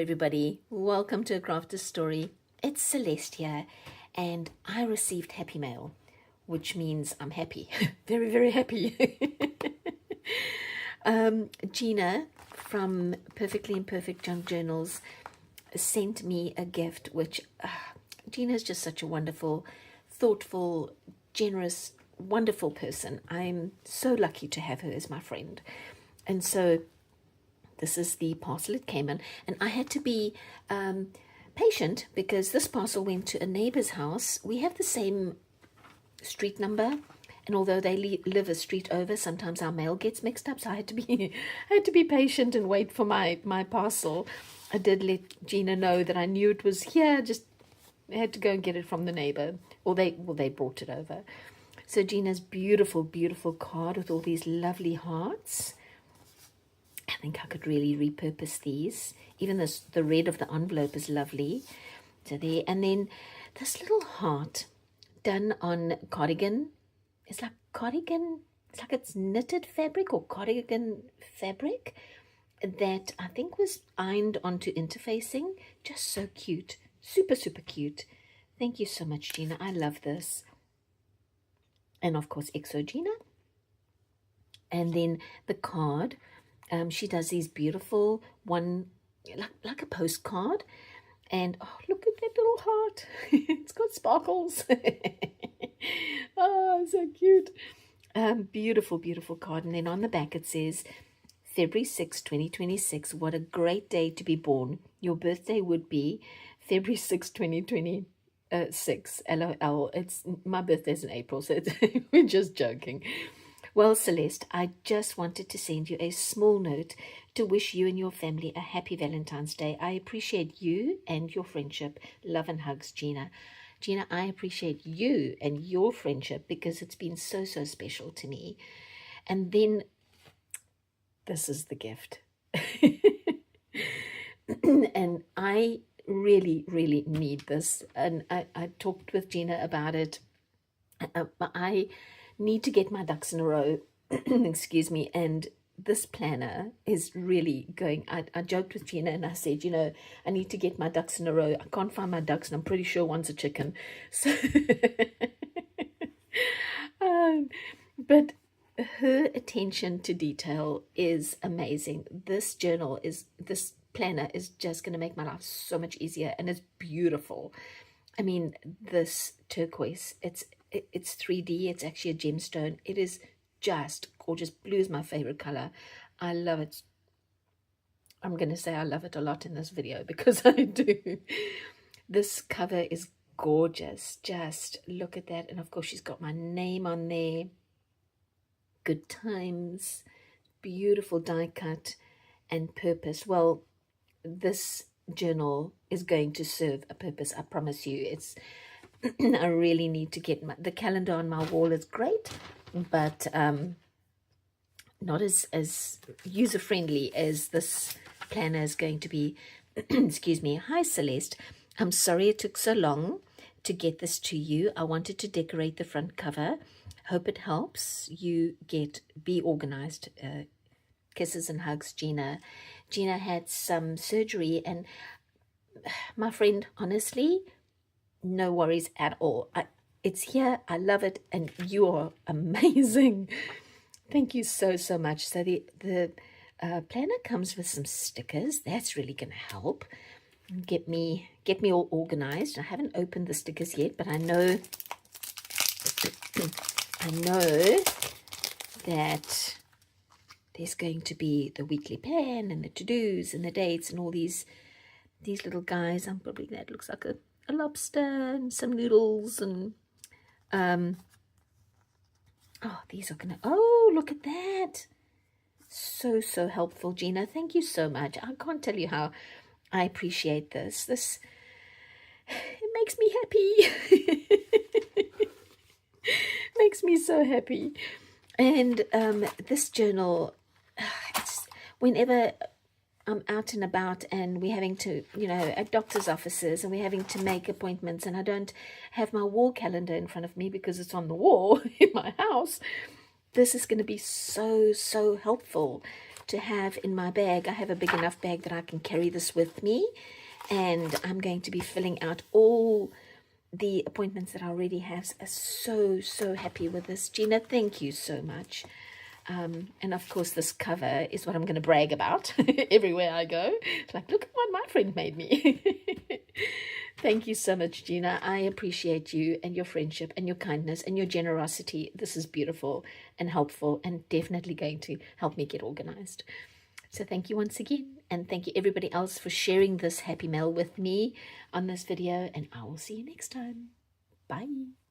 everybody, welcome to A Crafter's Story. It's Celeste here, and I received happy mail, which means I'm happy, very, very happy. Gina from Perfectly Imperfect Junk Journals sent me a gift, which Gina is just such a wonderful, thoughtful, generous, wonderful person. I'm so lucky to have her as my friend. And so this is the parcel it came in, and I had to be patient because this parcel went to a neighbor's house. We have the same street number, and although they live a street over, sometimes our mail gets mixed up. So I had to be patient and wait for my parcel. I did let Gina know that I knew it was here. Just had to go and get it from the neighbor, or they brought it over. So Gina's beautiful, beautiful card with all these lovely hearts. I think I could really repurpose these. Even the red of the envelope is lovely. So there, and then this little heart done on cardigan. It's like cardigan. It's like it's knitted fabric or cardigan fabric that I think was ironed onto interfacing. Just so cute, super, super cute. Thank you so much, Gina. I love this. And of course, Exo Gina. And then the card. She does these beautiful like a postcard, and oh, look at that little heart. It's got sparkles. Oh, so cute. Beautiful, beautiful card. And then on the back it says, February 6, 2026. What a great day to be born. Your birthday would be February 6, 2026. LOL. My birthday's in April, so we're just joking. Well, Celeste, I just wanted to send you a small note to wish you and your family a happy Valentine's Day. I appreciate you and your friendship. Love and hugs, Gina. Gina, I appreciate you and your friendship because it's been so, so special to me. And then this is the gift. And I really, really need this. And I talked with Gina about it. I need to get my ducks in a row. Excuse me. And this planner is really going. I joked with Gina and I said, I need to get my ducks in a row. I can't find my ducks, and I'm pretty sure one's a chicken. So but her attention to detail is amazing. This planner is just going to make my life so much easier, and it's beautiful. I mean, this turquoise, it's 3D. It's actually a gemstone. It is just gorgeous. Blue is my favorite color. I love it. I'm going to say I love it a lot in this video because I do. This cover is gorgeous. Just look at that. And of course, she's got my name on there. Good times. Beautiful die cut and purpose. Well, this journal is going to serve a purpose. I promise you. It's I really need to get the calendar on my wall is great, but not as user-friendly as this planner is going to be. Excuse me. Hi, Celeste. I'm sorry it took so long to get this to you. I wanted to decorate the front cover. Hope it helps you be organized. Kisses and hugs, Gina. Gina had some surgery, and my friend, honestly, no worries at all. It's here. I love it, and you are amazing. Thank you so, so much. So the planner comes with some stickers. That's really going to help get me all organized. I haven't opened the stickers yet, but I know that there's going to be the weekly plan and the to-dos and the dates and all these little guys. That looks like a lobster and some noodles, and these are gonna, look at that. So, so helpful, Gina. Thank you so much. I can't tell you how I appreciate this. It makes me happy. Makes me so happy. And this journal, it's whenever I'm out and about and we're having to, at doctor's offices, and we're having to make appointments, and I don't have my wall calendar in front of me because it's on the wall in my house. This is going to be so, so helpful. to have in my bag. I have a big enough bag that I can carry this with me, and I'm going to be filling out all the appointments that I already have. So happy with this. Gina, thank you so much. And of course, this cover is what I'm going to brag about everywhere I go. It's like, look at what my friend made me. Thank you so much, Gina. I appreciate you and your friendship and your kindness and your generosity. This is beautiful and helpful and definitely going to help me get organized. So thank you once again. And thank you everybody else for sharing this happy mail with me on this video. And I will see you next time. Bye.